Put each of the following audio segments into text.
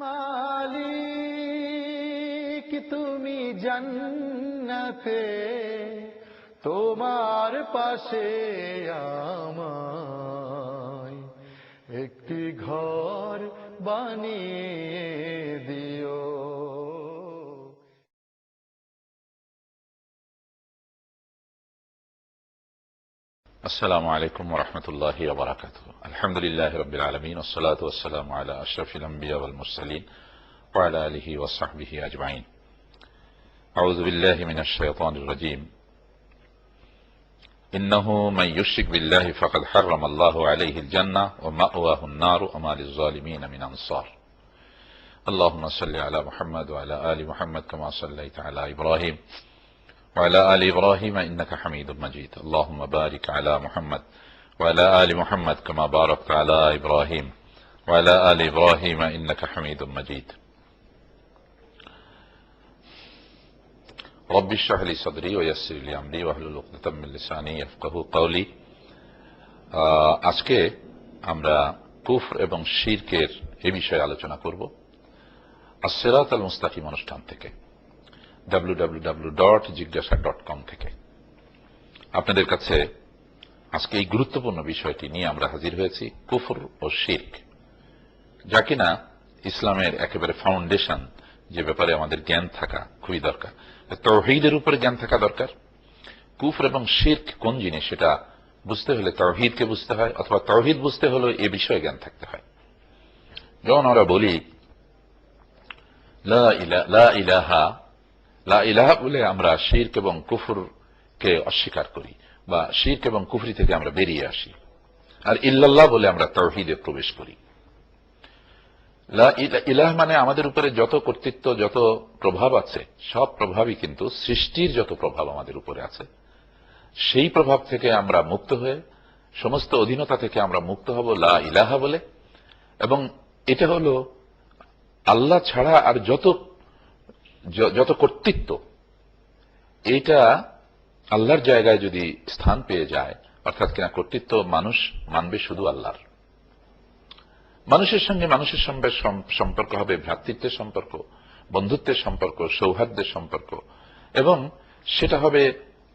মালিক তুমি জান্নাতে, তোমার পাশে আমায় একটি ঘর বানিয়ে দিও। السلام عليكم ورحمة الله وبركاته. الحمد لله رب العالمين، والصلاة والسلام على أشرف الأنبياء والمرسلين وعلى آله وصحبه أجمعين. أعوذ بالله من الشيطان الرجيم. إنه من يشرك بالله فقد حرم الله عليه الجنة ومأواه النار وما للظالمين من أنصار. اللهم صل على محمد وعلى آل محمد كما صليت على إبراهيم وعلى آل إبراهيم إنك حميد مجيد. اللهم بارك على محمد وعلى آل محمد كما باركت على إبراهيم وعلى آل إبراهيم إنك حميد مجيد. رب اشرح لي صدري ويسر لي أمري واحلل عقدة من لساني يفقهوا قولي. আজকে আমরা কুফর এবং শিরকের এই বিষয়ে আলোচনা করব as-sirat al-mustaqim অনুষ্ঠান থেকে, www.jigyasa.com থেকে। আপনাদের কাছে আজকে এই গুরুত্বপূর্ণ বিষয়টি নিয়ে আমরা হাজির হয়েছি, কুফর ও শিরক, যা কিনা ইসলামের একেবারে ফাউন্ডেশন, যে ব্যাপারে আমাদের জ্ঞান থাকা খুবই দরকার। তাওহীদের উপরে জ্ঞান থাকা দরকার। কুফর এবং শিরক কোন জিনিস সেটা বুঝতে হলে তাওহীদকে বুঝতে হয়, অথবা তাওহীদ বুঝতে হলে এ বিষয়ে জ্ঞান থাকতে হয়। যখন আমরা বলি লা ইলাহা লা ইলাহা বলে আমরা শিরক এবং কুফরকে অস্বীকার করি, বা শিরক এবং কুফরি থেকে আমরা বেরিয়ে আসি, আর ইল্লাল্লাহ বলে আমরা তাওহীদে প্রবেশ করি। লা ইলাহা মানে আমাদের উপরে যত কর্তৃত্ব, যত প্রভাব আছে, সব প্রভাবই কিন্তু সৃষ্টির যত প্রভাব আমাদের উপরে আছে, সেই প্রভাব থেকে আমরা মুক্ত হয়ে, সমস্ত অধীনতা থেকে আমরা মুক্ত হব লা ইলাহা বলে। এবং এটা হলো আল্লাহ ছাড়া আর যত কর্তৃত্ব, এইটা আল্লাহর জায়গায় যদি স্থান পেয়ে যায়, অর্থাৎ কিনা কর্তৃত্ব মানুষ মানবে শুধু আল্লাহর। মানুষের সঙ্গে মানুষের সম্পর্ক হবে ভ্রাতৃত্বের সম্পর্ক, বন্ধুত্বের সম্পর্ক, সৌহার্দ্যের সম্পর্ক, এবং সেটা হবে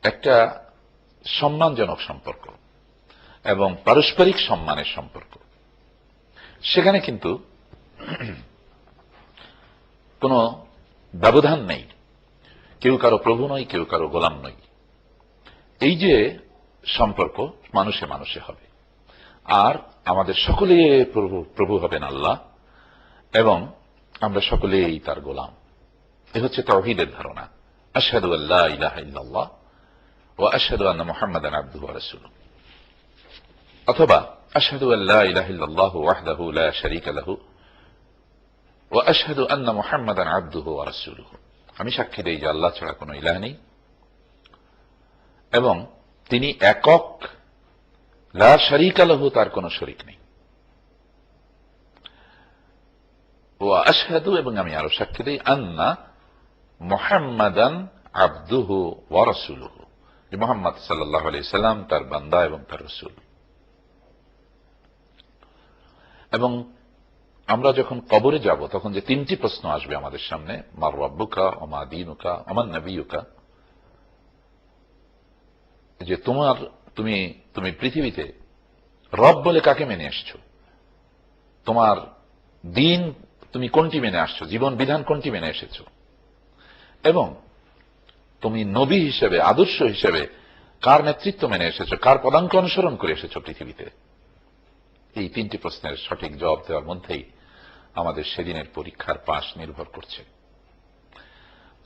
একটা সম্মানজনক সম্পর্ক এবং পারস্পরিক সম্মানের সম্পর্ক। সেখানে কিন্তু কোনো ব্যবধান নেই, কেউ কারো প্রভু নয়, কেউ কারো গোলাম নয়। এই যে সম্পর্ক মানুষে মানুষে হবে, আর আমাদের সকলেই প্রভু হবেন আল্লাহ, এবং আমরা সকলেই তার গোলাম। এ হচ্ছে তাওহীদের ধারণা। আশহাদু আল্লা ইলাহা ইল্লাল্লাহ ওয়া আশহাদু আন্না মুহাম্মাদান আবদুহু ওয়া রাসূলুহু, অথবা আশহাদু আল্লা ইলাহা ইল্লাল্লাহু ওয়াহদাহু লা শারীকা লাহু ওয়া আশহাদু আন্না মুহাম্মাদান আবদুহু ওয়া রাসূলুহু। আমি সাক্ষী দেই যে আল্লাহ ছাড়া কোনো ইলাহ নেই এবং তিনি একক, লা শারীকা লাহু, তার কোনো শরীক নেই। ওয়া আশহাদু, এবং আমি আরো সাক্ষী দেই, আন্না মুহাম্মাদান আবদুহু ওয়া রাসূলুহু, যে মুহাম্মদ সাল্লাল্লাহু আলাইহি সাল্লাম তার বান্দা এবং তার রাসূল। এবং আমরা যখন কবরে যাব, তখন যে তিনটি প্রশ্ন আসবে আমাদের সামনে, মার রাব্বুকা ওয়া মা দীনুকা ওয়া মান নাবিয়ুকা, যে তুমি পৃথিবীতে রব বলে কাকে মেনে আসছো, তোমার দিন তুমি কোনটি মেনে আসছো, জীবন বিধান কোনটি মেনে এসেছো, এবং তুমি নবী হিসেবে, আদর্শ হিসেবে কার নেতৃত্ব মেনে এসেছো, কার পদাঙ্ক অনুসরণ করে এসেছো পৃথিবীতে। এই তিনটি প্রশ্নের সঠিক জবাব দেওয়ার মধ্যেই আমাদের সেদিনের পরীক্ষার পাশ নির্ভর করছে।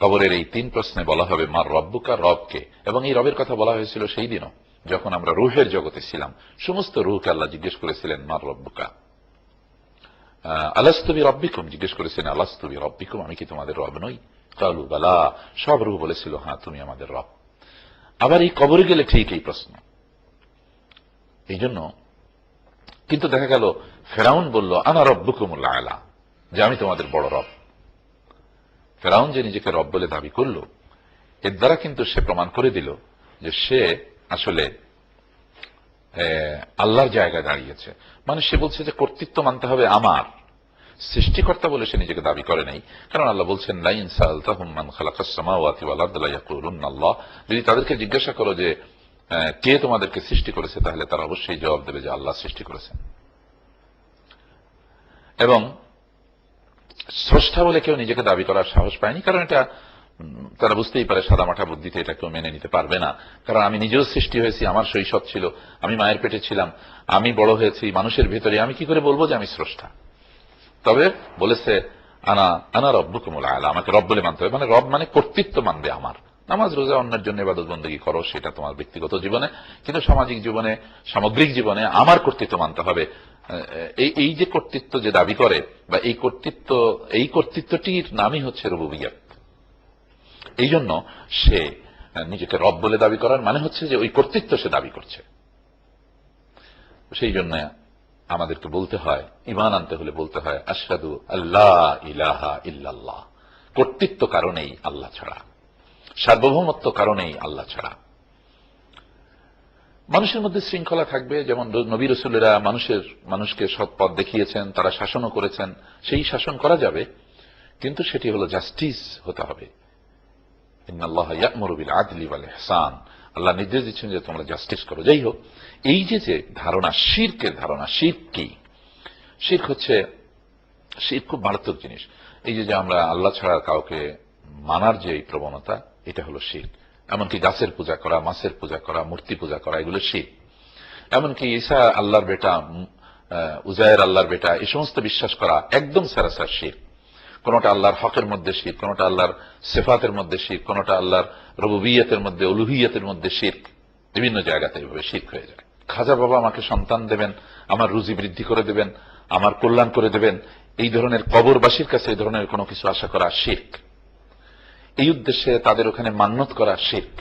কবরের এই তিন প্রশ্নে বলা হবে মার রব্বুকা, রবকে। এবং এই রবের কথা বলা হয়েছিল সেই দিনও, যখন আমরা রূহের জগতে ছিলাম। সমস্ত রূহকে আল্লাহ জিজ্ঞেস করেছিলেন মার রব্বুকা। আলাস্তু বিরব্বিকুম জিজ্ঞেস করেছিলেন, আলাস্তু বিরব্বিকুম, আমি কি তোমাদের রব নই? কালু বালা, সব রূহ বলেছিল হ্যাঁ তুমি আমাদের রব। আবার এই কবরে গেলে ঠিক এই প্রশ্ন। এই জন্য কিন্তু দেখা গেল ফেরাউন বলল আনা রব্বুকুমুল আলা, যে আমি তোমাদের বড় রব। ফেরাউন যে নিজেকে রব বলে দাবি করল, এর দ্বারা কিন্তু সে প্রমাণ করে দিল যে সে আসলে আল্লাহর জায়গায় দাঁড়িয়েছে। মানে সে বলছে যে কর্তৃত্ব মানতে হবে আমার, সৃষ্টিকর্তা বলে সে নিজেকে দাবি করে নাই। কারণ আল্লাহ বলছেন, লা ইন সাআলতাহুম মান খালাকাস সামাওয়াতি ওয়াল আরদ লা ইয়াকুলুন্না আল্লাহ। যদি তাদেরকে জিজ্ঞাসা করো যে কে তোমাদেরকে সৃষ্টি করেছে, তাহলে তারা অবশ্যই জবাব দেবে যে আল্লাহ সৃষ্টি করেছেন। এবং স্রষ্টা বলে কেউ নিজেকে দাবি করার সাহস পায়নি, কারণ এটা তারা বুঝতেই পারে সাদামাঠা বুদ্ধিতে এটা কেউ মেনে নিতে পারবে না। কারণ আমি নিজেও সৃষ্টি হয়েছি, আমার শৈশব ছিল, আমি মায়ের পেটে ছিলাম, আমি বড় হয়েছি মানুষের ভেতরে, আমি কি করে বলবো যে আমি স্রষ্টা? তবে বলেছে আনা রব্বুকুমুল আলা, আমাকে রব বলে মানতে হবে। মানে রব মানে কর্তৃত্ব মানবে আমার। নামাজ রোজা অন্যের জন্য ইবাদত বন্দেগী করো, সেটা তোমার ব্যক্তিগত জীবনে, কিন্তু সামাজিক জীবনে, সামগ্রিক জীবনে আমার কর্তৃত্ব মানতে হবে। এই যে কর্তৃত্ব যে দাবি করে, বা এই কর্তৃত্বটির নামই হচ্ছে রুবুবিয়্যাত। এই জন্য সে নিজেকে রব বলে দাবি করার মানে হচ্ছে যে ওই কর্তৃত্ব সে দাবি করছে। সেই জন্য আমাদেরকে বলতে হয়, ঈমান আনতে হলে বলতে হয় আশহাদু আল্লা ইলাহা ইল্লাল্লাহ। কর্তৃত্ব কারণেই আল্লাহ ছাড়া, সার্বভৌমত্ব কারণেই আল্লাহ ছাড়া। মানুষের মধ্যে শৃঙ্খলা থাকবে, যেমন নবী রাসূলেরা মানুষকে সৎ পথ দেখিয়েছেন, তারা শাসনও করেছেন, সেই শাসন করা যাবে, কিন্তু সেটি হলো জাস্টিস হতে হবে। ইন্নাল্লাহা ইয়া'মুরু বিল আদলি ওয়াল ইহসান, আল্লাহ নির্দেশ দিচ্ছেন যে তোমরা জাস্টিস করো। যাই হোক, এই যে ধারণা, শিরকের ধারণা, শিরক কি? শিরক খুব মারাত্মক জিনিস। এই যে আমরা আল্লাহ ছাড়া কাউকে মানার যে প্রবণতা, এটা হলো শিরক। এমনকি গাছের পূজা করা, মাছের পূজা করা, মূর্তি পূজা করা, এগুলো শিরক। এমনকি ঈসা আল্লাহর বেটা, উজায়ের আল্লাহর বেটা, এই সমস্ত বিশ্বাস করা একদম সারাসার শিরক। কোনটা আল্লাহর হকের মধ্যে শিরক, কোনটা আল্লাহর সিফাতের মধ্যে শিরক, কোনটা আল্লাহর রুবুবিয়্যাতের মধ্যে, উলুহিয়্যাতের মধ্যে শিরক। বিভিন্ন জায়গাতে এইভাবে শিরক হয়ে যায়। খাজা বাবা আমাকে সন্তান দেবেন, আমার রুজি বৃদ্ধি করে দেবেন, আমার কল্যাণ করে দেবেন, এই ধরনের কবরবাসীর কাছে এই ধরনের কোনো কিছু আশা করা শিরক। এই উদ্দেশ্যে তাদের ওখানে মান্নত করা শিরক,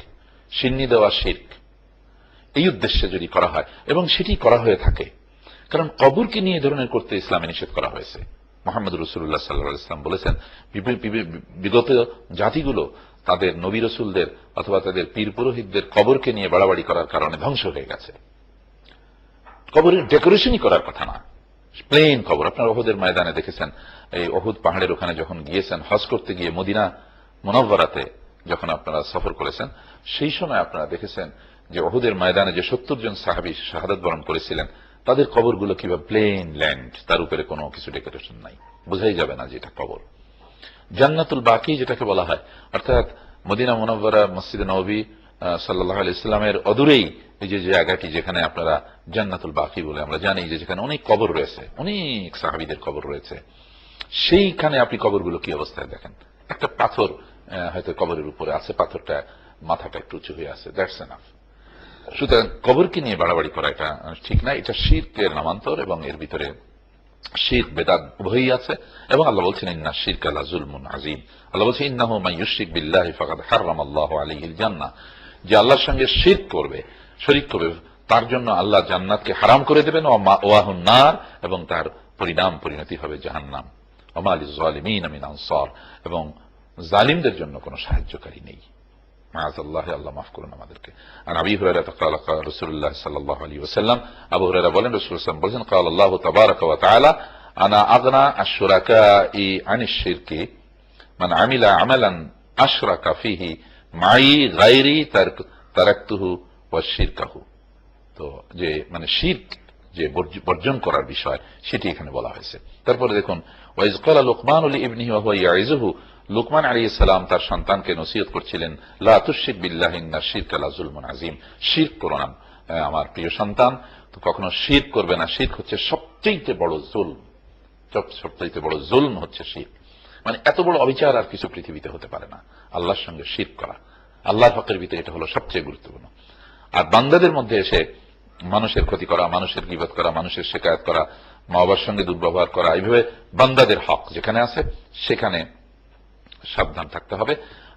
সিন্নি দেওয়া শিরক। এই উদ্দেশ্যে যদি করা হয়, এবং সেটি করা হয়ে থাকে, কারণ কবরকে নিয়ে এই ধরনের করতে ইসলামে নিষেধ করা হয়েছে। মুহাম্মদ রাসূলুল্লাহ সাল্লাল্লাহু আলাইহি ওয়াসাল্লাম বলেছেন, বিগত জাতিগুলো তাদের নবী রাসূলদের অথবা তাদের পীর পুরোহিতদের কবরকে নিয়ে বাড়াবাড়ি করার কারণে ধ্বংস হয়ে গেছে। কবরের ডেকোরেশনই করার কথা না, প্লেন কবর। আপনারা উহুদের ময়দানে দেখেছেন, এই উহুদ পাহাড়ের ওখানে যখন গিয়েছেন হজ করতে গিয়ে, মদিনা মুনাওয়ারাতে যখন আপনারা সফর করেছেন, সেই সময় আপনারা দেখেছেন যে উহুদের ময়দানে যে 70 জন সাহাবী শাহাদাত বরণ করেছিলেন, তাদের কবরগুলো কিভাবে প্লেন ল্যান্ড, তার উপরে কোনো কিছু ডেকোরেশন নাই, বোঝাই যাবে না যে এটা কবর। জান্নাতুল বাকি যেটাকে বলা হয়, অর্থাৎ মদিনা মুনাওয়ারা, মসজিদে নববী সাল্লাল্লাহু আলাইহি সাল্লামের অদূরেই এই যে জায়গাটি, যেখানে আপনারা জান্নাতুল বাকি বলে আমরা জানি, যে যেখানে অনেক কবর রয়েছে, অনেক সাহাবীদের কবর রয়েছে, সেইখানে আপনি কবরগুলো কি অবস্থায় দেখেন। একটা পাথর হয়তো কবরের উপরে আছে, পাথরটা মাথাটা একটু উঁচু হয়ে আছে, দ্যাটস এনাফ। সুতরাং কবরকে নিয়ে বাড়াবাড়ি করা এটা ঠিক না, এটা শিরকের নামান্তর, এবং এর ভিতরে শিরক বেদাত উভয়ই আছে। এবং আল্লাহ বলছেন, ইন্না শিরকা লাযুলমুন আযীম। আল্লাহ বলছেন, ইন্নাহু মান ইউশরিক বিল্লাহি ফাকাদ হারামাল্লাহু আলাইহিল জান্নাহ। যে আল্লাহর সঙ্গে শিরক করবে, শরীক করবে, তার জন্য আল্লাহ জান্নাতকে হারাম করে দেবেন, ওয়া মাওয়াহুন নার, এবং তার পরিণতি হবে জাহান্নাম। ওয়া মা লিয-যালিমিনা মিন আনসার, এবং জালিমদের জন্য কোনো সাহায্যকারী নেই। মাআযাল্লাহি, আল্লাহ মাফ করুন আমাদেরকে। আর আবী হুরায়রা ক্বালা ক্বালা রাসূলুল্লাহ সাল্লাল্লাহু আলাইহি ওয়াসাল্লাম, আবু হুরায়রা বলেন, রাসূল সাল্লাল্লাহু আলাইহি ওয়াসাল্লাম বলেন, ক্বালা আল্লাহু তাবারাকা ওয়া তাআলা আনা আগনা আশ-শুরাকাই আনিশ শিরকি মান আমিলা আমালান আশরাকা ফীহি মাই গায়রি তারাকতুহু ওয়া শিরকাহু। তো যে মানে শিরক যে বর্জন করার বিষয়, সেটি এখানে বলা হয়েছে। তারপরে দেখুন, ওয়া ইয ক্বালা লুকমানু লিইবনিহি ওয়া হুয়া ইয়াইযুহু, লুকমান আলাইহিস সালাম তার সন্তানকে নসিহত করছিলেন, লা তুশরিক বিল্লাহি ইন্না শিরকা লাযুলমুন আযীম। শিরক করো না আমার প্রিয় সন্তান, তো কখনো শিরক করবে না। শিরক হচ্ছে সবচেয়ে বড় জুলম, সবচেয়ে বড় জুলম হচ্ছে শিরক। মানে এত বড় অবিচার আর কিছু পৃথিবীতে হতে পারে না, আল্লাহর সঙ্গে শিরক করা। আল্লাহর হকের ভিতরে এটা হলো সবচেয়ে গুরুত্বপূর্ণ। আর বান্দাদের মধ্যে এসে মানুষের ক্ষতি করা, মানুষের গীবত করা, মানুষের শিকায়ত করা, মা বাবার সঙ্গে দুর্ব্যবহার করা, এইভাবে বান্দাদের হক যেখানে আছে সেখানে সাবধান থাকতে হবে।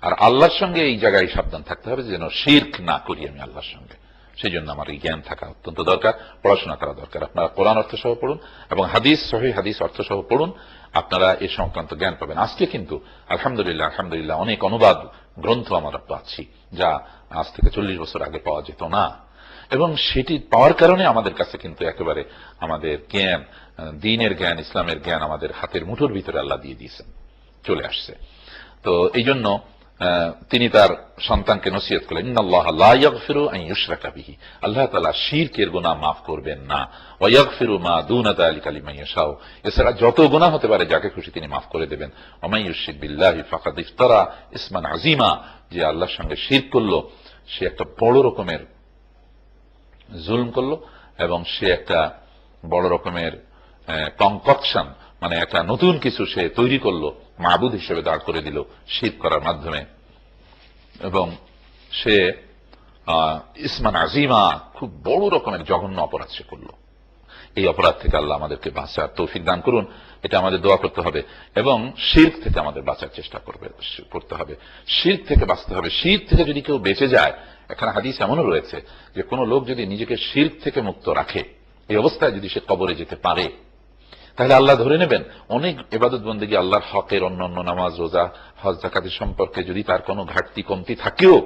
আর আল্লাহর সঙ্গে এই জায়গায় সাবধান থাকতে হবে যেন শিরক না করি আমি আল্লাহর সঙ্গে। সেই জন্য আমার এই জ্ঞান থাকা অত্যন্ত দরকার, পড়াশোনা করা দরকার। আপনারা কোরআন অর্থ সহ পড়ুন এবং হাদিস, সহিহ হাদিস অর্থ সহ পড়ুন, আপনারা এ সংক্রান্ত জ্ঞান পাবেন। আজকে কিন্তু আলহামদুলিল্লাহ অনেক অনুবাদ গ্রন্থ আমরা পাচ্ছি, যা আজ থেকে 40 বছর আগে পাওয়া যেত না। এবং সেটি পাওয়ার কারণে আমাদের কাছে কিন্তু একেবারে আমাদের জ্ঞান দ্বীনের জ্ঞান, ইসলামের জ্ঞান আমাদের হাতের মুঠোর ভিতরে আল্লাহ দিয়ে দিয়েছেন, চলে আসছে। তো এই জন্য তিনি তার সন্তানকে নসিহত করলেন, ইন্নাল্লাহ লা ইয়াগফিরু আন ইউশরাকা বিহি, আল্লাহ তাআলা শিরকের গুনাহ মাফ করবেন না, ওয়া ইয়াগফিরু মা দুনা যালিকা লিমান ইয়াশাউ, এছাড়া যত গুনাহ হতে পারে যাকে খুশি তিনি মাফ করে দেবেন। ওয়া মান ইউশরিক বিল্লাহি ফাকাদ ইফতারা ইসমান আযীমা, যে আল্লাহর সঙ্গে শিরক করলো সে একটা বড় রকমের জুলম করলো, এবং সে একটা বড় রকমের কনককশন, মানে একটা নতুন কিছু সে তৈরি করলো, মাবুদ হিসেবে দাঁড় করে দিল শিরক করার মাধ্যমে, এবং সে ইসমান আজিমা, খুব বড় রকমের জঘন্য অপরাধ সে করলো। এই অপরাধ থেকে আল্লাহ আমাদেরকে বাঁচার তৌফিক দান করুন, এটা আমাদের দোয়া করতে হবে, এবং শিরক থেকে আমাদের বাঁচার চেষ্টা করতে হবে, শিরক থেকে বাঁচতে হবে। শিরক থেকে যদি কেউ বেঁচে যায়, এখানে হাদিস এমনও রয়েছে যে কোন লোক যদি নিজেকে শিরক থেকে মুক্ত রাখে, এই অবস্থায় যদি সে কবরে যেতে পারে, তাহলে আল্লাহ ধরে নেবেন অনেক ইবাদত বন্দেগী, আল্লাহর হকের অন্যান্য নামাজ, রোজা, হজ, যাকাতের সম্পর্কে যদি তার কোনো ঘাটতি কমতি থাকেও,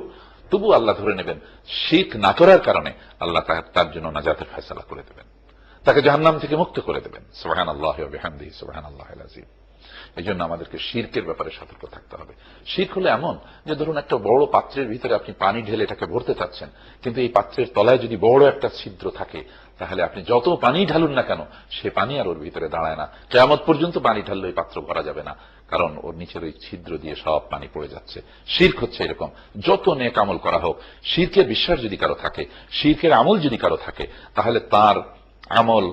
তবু আল্লাহ ধরে নেবেন শিরক না করার কারণে আল্লাহ তার জন্য নাজাতের ফয়সালা করে দেবেন, তাকে জাহান্নাম থেকে মুক্ত করে দেবেন। সুবহানাল্লাহি ওয়া বিহামদিহি সুবহানাল্লাহিল আযীম। এই জন্য আমাদেরকে শিরকের ব্যাপারে সতর্ক থাকতে হবে। শিরক হলো এমন যে, ধরুন একটা বড় পাত্রের ভিতরে আপনি পানি ঢেলে এটাকে ভরতে চাচ্ছেন, কিন্তু এই পাত্রের তলায় যদি বড় একটা ছিদ্র থাকে, তাহলে আপনি যত পানি ঢালুন না কেন, সে পানি আর ওর ভিতরে দাঁড়ায় না। কিয়ামত পর্যন্ত পানি ঢাললে এই পাত্র ভরা যাবে না, কারণ ওর নিচের ওই ছিদ্র দিয়ে সব পানি পড়ে যাচ্ছে। শিরক হচ্ছে এরকম, যত নেক আমল করা হোক, শিরকের বিশ্বাস যদি কারো থাকে, শিরকের আমল যদি কারো থাকে, তাহলে তার আমল,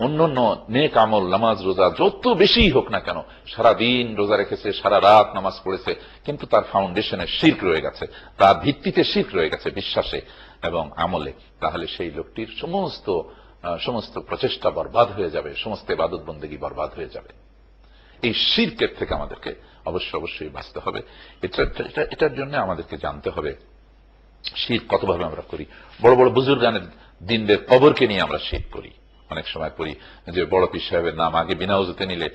অন্যান্য নেক আমল, নামাজ, রোজা যত বেশি হোক না কেন, সারা দিন রোজা রেখেছে, সারা রাত নামাজ পড়েছে, কিন্তু তার ফাউন্ডেশনে শিরক রয়ে গেছে, তার ভিত্তিতে শিরক রয়ে গেছে বিশ্বাসে এবং আমলে, তাহলে সেই লোকটির সমস্ত প্রচেষ্টা বরবাদ হয়ে যাবে, সমস্ত ইবাদত বন্দেগী বরবাদ হয়ে যাবে। এই শিরকের থেকে আমাদেরকে অবশ্যই বাঁচতে হবে। এটার জন্য আমাদেরকে জানতে হবে শিরক কতভাবে আমরা করি। বড় বড় বুজুর্গানের দিনদের কবরকে নিয়ে আমরা শিরক করি। অনেক সময় করি যে বড় পীর সাহেবের নাম আগে বিনা ওযুতে নিলে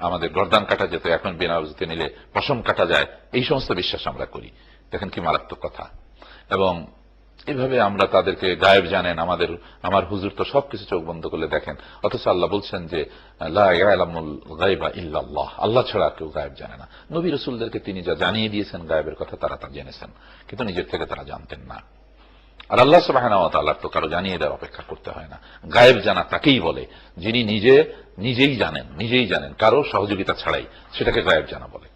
আমাদের গর্দান কাটা যেত, এখন বিনা ওযুতে নিলে পশম কাটা যায়, এই সমস্ত বিশ্বাস আমরা করি। দেখেন কি মারাত্মক কথা। এবং এইভাবে আমরা তাদেরকে গায়েব জানেন, আমার হুজুর তো সবকিছু চোখ বন্ধ করলে দেখেন, অথচ আল্লাহ বলছেন যে লা ইয়ালামুল গায়বা ইল্লাল্লাহ, আল্লাহ ছাড়া কেউ গায়েব জানে না। নবী রাসূলদেরকে তিনি যা জানিয়ে দিয়েছেন গায়েবের কথা, তারা তা জেনেছেন, কিন্তু নিজের থেকে তারা জানতেন না। আর আল্লাহ সুবহানাহু ওয়া তাআলা তো কারো জানিয়ে দেওয়ার অপেক্ষা করতে হয় না। গায়েব জানা তাকেই বলে যিনি নিজেই জানেন, কারো সহযোগিতা ছাড়াই, সেটাকে গায়েব জানা বলে।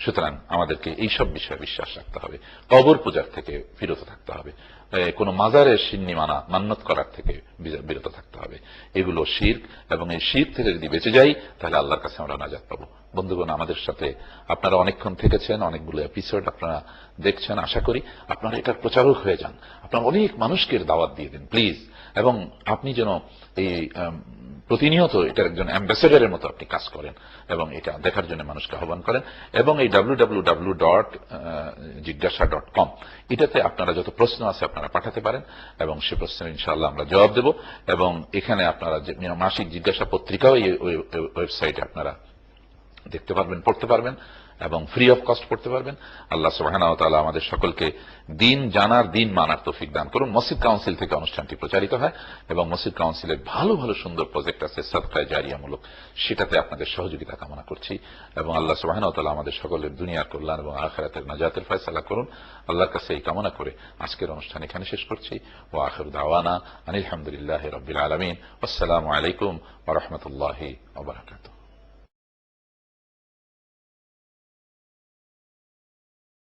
সুতরাং আমাদেরকে এইসব বিষয়ে বিশ্বাস রাখতে হবে, কবর পূজার থেকে বিরত থাকতে হবে, কোন মাজারের সিন্নি মান্নত করার থেকে বিরত থাকতে হবে। এগুলো শিরক, এবং এই শিরক থেকে যদি বেঁচে যাই, তাহলে আল্লাহর কাছে আমরা নাজাত পাবো। বন্ধুগণ, আমাদের সাথে আপনারা অনেকক্ষণ থেকেছেন, অনেকগুলো এপিসোড আপনারা দেখছেন। আশা করি আপনারা এটার প্রচারক হয়ে যান, আপনারা অনেক মানুষকে দাওয়াত দিয়ে দিন প্লিজ, এবং আপনি যেন এই প্রতিনিয়ত এটার একজন অ্যাম্বাসেডারের মতো আপনি কাজ করেন, এবং এটা দেখার জন্য মানুষকে আহ্বান করেন। এবং এই www.jigyasa.com এটাতে আপনারা যত প্রশ্ন আছে আপনারা পাঠাতে পারেন, এবং সে প্রশ্নের ইনশাআল্লাহ আমরা জবাব দেব। এবং এখানে আপনারা মাসিক জিজ্ঞাসা পত্রিকাও এই ওয়েবসাইটে আপনারা দেখতে পারবেন, পড়তে পারবেন, এবং ফ্রি অফ কস্ট পড়তে পারবেন। আল্লাহ সুবহানাহু ওয়া তাআলা আমাদের সকলকে দিন জানার, দিন মানার তৌফিক দান করুন। মসজিদ কাউন্সিল থেকে অনুষ্ঠানটি প্রচারিত হয়, এবং মসজিদ কাউন্সিলের ভালো ভালো সুন্দর প্রজেক্ট আছে সাদকায়ে জারিয়ামূলক, সেটাতে আপনাদের সহযোগিতা কামনা করছি। এবং আল্লাহ সুবহানাহু ওয়া তাআলা আমাদের সকলের দুনিয়ার কল্যাণ এবং আখিরাতের নাজাতের ফয়সালা করুন। আল্লাহর কাছে এই কামনা করে আজকের অনুষ্ঠান এখানে শেষ করছি। ওয়া আখিরু দাওয়ানা আনিল হামদুলিল্লাহি রাব্বিল আলামিন। আসসালামু আলাইকুম ওয়া রাহমাতুল্লাহি ওয়া বারাকাতুহু।